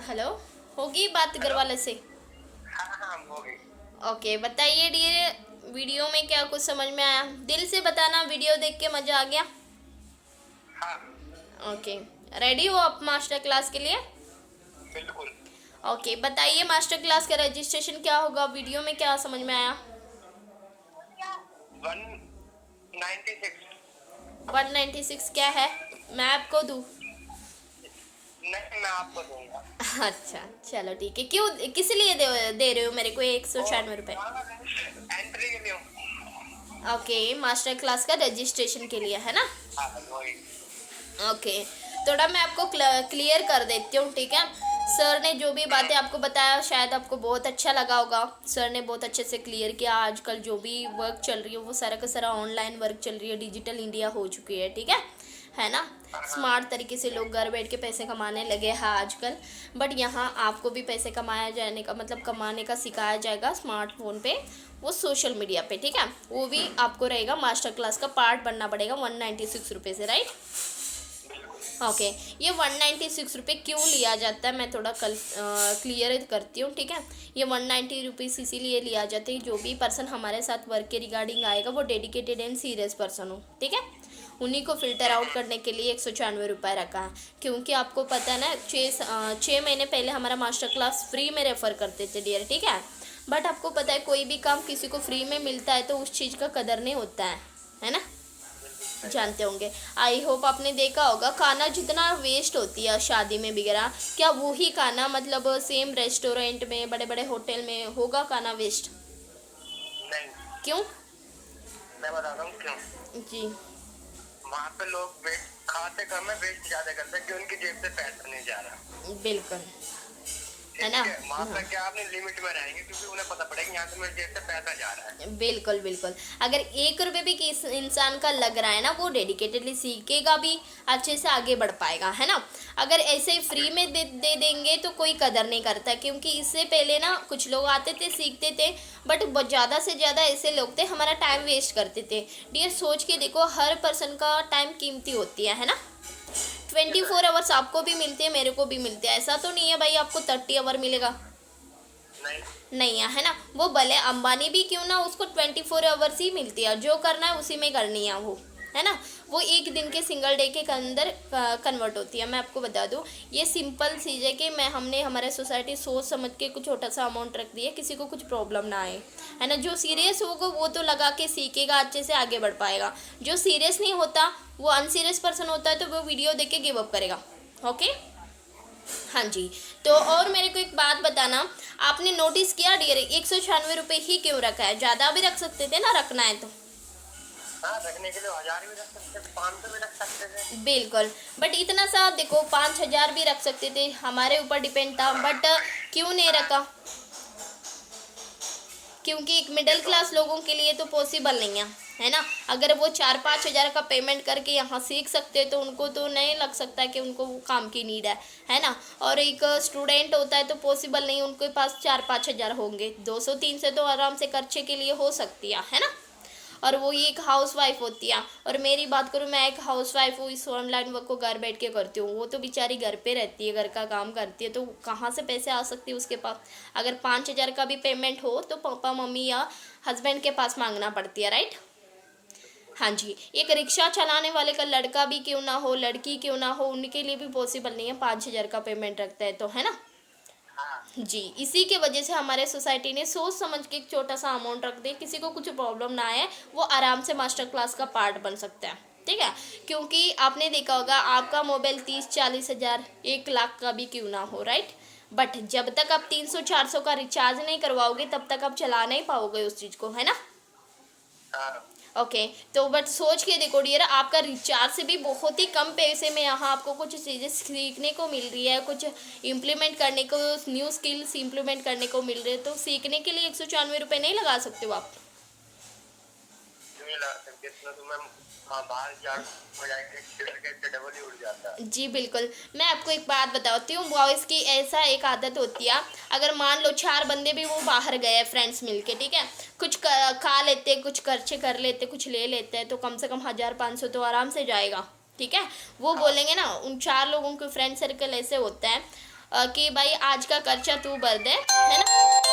Hello. होगी बात घर हेलो। वाले से? हाँ हाँ हो गई। ओके, बताइए डियर, वीडियो में क्या कुछ समझ में आया? दिल से बताना, वीडियो देख के मज़ा आ गया? हाँ ओके, रेडी हो आप मास्टर क्लास के लिए? बिल्कुल। ओके, बताइए मास्टर क्लास का रजिस्ट्रेशन क्या होगा, वीडियो में क्या समझ में आया? 196। 196 क्या है? मैं आपको दूँ? नहीं मैं आपको दूंगा। अच्छा, चलो ठीक है। क्यों, किस लिए दे रहे हो मेरे को 196 रुपये? एंट्री के लिए हूँ। ओके, मास्टर क्लास का रजिस्ट्रेशन के लिए है ना? हाँ वही। ओके, थोड़ा मैं आपको क्लियर कर देती हूँ, ठीक है? सर ने जो भी बातें आपको बताया शायद आपको बहुत अच्छा लगा होगा। सर ने बहुत अच्छे से क्लियर किया। आजकल जो भी वर्क चल रही है वो सारा का सारा ऑनलाइन वर्क चल रही है, डिजिटल इंडिया हो चुकी है, ठीक है ना? स्मार्ट तरीके से लोग घर बैठ के पैसे कमाने लगे हैं आजकल। बट यहाँ आपको भी पैसे कमाया जाने का मतलब कमाने का सिखाया जाएगा स्मार्टफोन पे, वो सोशल मीडिया पे, ठीक है? वो भी आपको रहेगा, मास्टर क्लास का पार्ट बनना पड़ेगा 196 रुपये से, राइट? ओके, ये 196 रुपये क्यों लिया जाता है मैं थोड़ा कल क्लियर करती हूँ, ठीक है? ये 190 रुपीज़ इसीलिए लिया जाता है, जो भी पर्सन हमारे साथ वर्क के रिगार्डिंग आएगा वो डेडिकेटेड एंड सीरियस पर्सन हो, ठीक है? उन्हीं को फ़िल्टर आउट करने के लिए 196 रुपये रखा है। क्योंकि आपको पता है ना, 6 महीने पहले हमारा मास्टर क्लास फ्री में रेफ़र करते थे डियर, ठीक है? बट आपको पता है कोई भी काम किसी को फ्री में मिलता है तो उस चीज़ का कदर नहीं होता है ना? जानते होंगे। आई होप आपने देखा होगा खाना जितना वेस्ट होती है शादी में वगैरह, क्या वही खाना मतलब सेम रेस्टोरेंट में, बड़े बड़े होटल में होगा खाना वेस्ट? नहीं क्यों? मैं बताता हूँ क्यों। जी वहाँ पे लोग वेस्ट खाते कम है, वेस्ट ज्यादा करते हैं क्योंकि उनकी जेब से पैसा नहीं जा रहा। बिल्कुल, है ठीक ना? है, वहाँ हाँ, पे क्या अपने लिमिट में रहेंगे क्योंकि उन्हें पता पड़ेगा यहाँ से मेरी जेब से पैसा जा रहा है। बिल्कुल बिल्कुल। अगर 1 रुपये भी किस इंसान का लग रहा है ना, वो डेडिकेटेडली सीखेगा भी, अच्छे से आगे बढ़ पाएगा, है ना? अगर ऐसे ही फ्री में दे देंगे तो कोई कदर नहीं करता। क्योंकि इससे पहले ना कुछ लोग आते थे, सीखते थे, बट ज़्यादा से ज़्यादा ऐसे लोग थे हमारा टाइम वेस्ट करते थे। डियर, सोच के देखो, हर पर्सन का टाइम कीमती होती है ना? 24 आवर्स आपको भी मिलते हैं, मेरे को भी मिलते हैं। ऐसा तो नहीं है भाई आपको 30 आवर मिलेगा, नहीं नहीं है ना? वो भले अंबानी भी क्यों ना, उसको 24 आवर्स ही मिलती है, जो करना है उसी में करनी है वो, है ना? वो एक दिन के सिंगल डे के अंदर कन्वर्ट होती है। मैं आपको बता दूं, ये सिंपल चीज़ है कि हमने हमारे सोसाइटी सोच समझ के कुछ छोटा सा अमाउंट रख दिया, किसी को कुछ प्रॉब्लम ना आए, है ना? जो सीरियस होगा वो तो लगा के सीखेगा, अच्छे से आगे बढ़ पाएगा। जो सीरियस नहीं होता, वो अनसीरियस पर्सन होता है, तो वो वीडियो देख के गिव अप करेगा। ओके, हाँ जी। तो और मेरे को एक बात बताना, आपने नोटिस किया डियर, 196 रुपये ही क्यों रखा है? ज़्यादा भी रख सकते थे ना, रखना है तो। हाँ, रखने के लिए 1000 भी रख सकते थे, 500 भी रख सकते थे। बिल्कुल, बट इतना सा देखो, 5,000 भी रख सकते थे, हमारे ऊपर डिपेंड था, बट क्यों नहीं रखा? क्योंकि एक मिडिल ये तो क्लास लोगों के लिए तो पॉसिबल नहीं है ना? अगर वो 4-5 हज़ार का पेमेंट करके यहाँ सीख सकते तो उनको तो नहीं लग सकता कि उनको वो काम की नीड है ना? और एक स्टूडेंट होता है तो पॉसिबल नहीं उनके पास 4-5 हज़ार होंगे, 200-300 तो आराम से खर्चे के लिए हो सकती है ना? और वो ये एक हाउस वाइफ होती है। और मेरी बात करूँ, मैं एक हाउस वाइफ हूँ, इस ऑनलाइन वर्क को घर बैठ के करती हूँ। वो तो बेचारी घर पे रहती है, घर का काम करती है, तो कहाँ से पैसे आ सकते हैं उसके पास? अगर 5,000 का भी पेमेंट हो तो पापा मम्मी या हस्बैंड के पास मांगना पड़ती है, राइट? हाँ जी। एक रिक्शा चलाने वाले का लड़का भी क्यों ना हो, लड़की क्यों ना हो, उनके लिए भी पॉसिबल नहीं है 5,000 का पेमेंट रखता है तो, है ना? हाँ जी, इसी के वजह से हमारे सोसाइटी ने सोच समझ के एक छोटा सा अमाउंट रख दे, किसी को कुछ प्रॉब्लम ना आए, वो आराम से मास्टर क्लास का पार्ट बन सकता है, ठीक है? क्योंकि आपने देखा होगा, आपका मोबाइल 30-40 हज़ार 1 लाख का भी क्यों ना हो, राइट? बट जब तक आप 300-400 का रिचार्ज नहीं करवाओगे तब तक आप चला नहीं पाओगे उस चीज़ को, है ना? हाँ ओके, तो बट सोच के देखो डियर, आपका रिचार्ज से भी बहुत ही कम पैसे में यहाँ आपको कुछ चीज़ें सीखने को मिल रही है, कुछ इम्प्लीमेंट करने को, न्यू स्किल्स इम्प्लीमेंट करने को मिल रहे हैं, तो सीखने के लिए 196 रुपये नहीं लगा सकते हो आप? क्यों नहीं लगा सकते इतना तो मैम। हाँ, बाहर जा जाके खेल के इससे डबल ही उड़ जाता है। जी बिल्कुल। मैं आपको एक बात बताती हूँ, बॉयज़ की ऐसा एक आदत होती है, अगर मान लो 4 बंदे भी वो बाहर गए फ्रेंड्स मिलके, ठीक है? कुछ खा लेते, कुछ खर्चे कर लेते, कुछ ले लेते हैं, तो कम से कम 1,000-1,500 तो आराम से जाएगा, ठीक है? वो हाँ बोलेंगे ना, उन 4 लोगों के फ्रेंड सर्कल ऐसे होता है, कि भाई आज का खर्चा तू भर दे, है ना।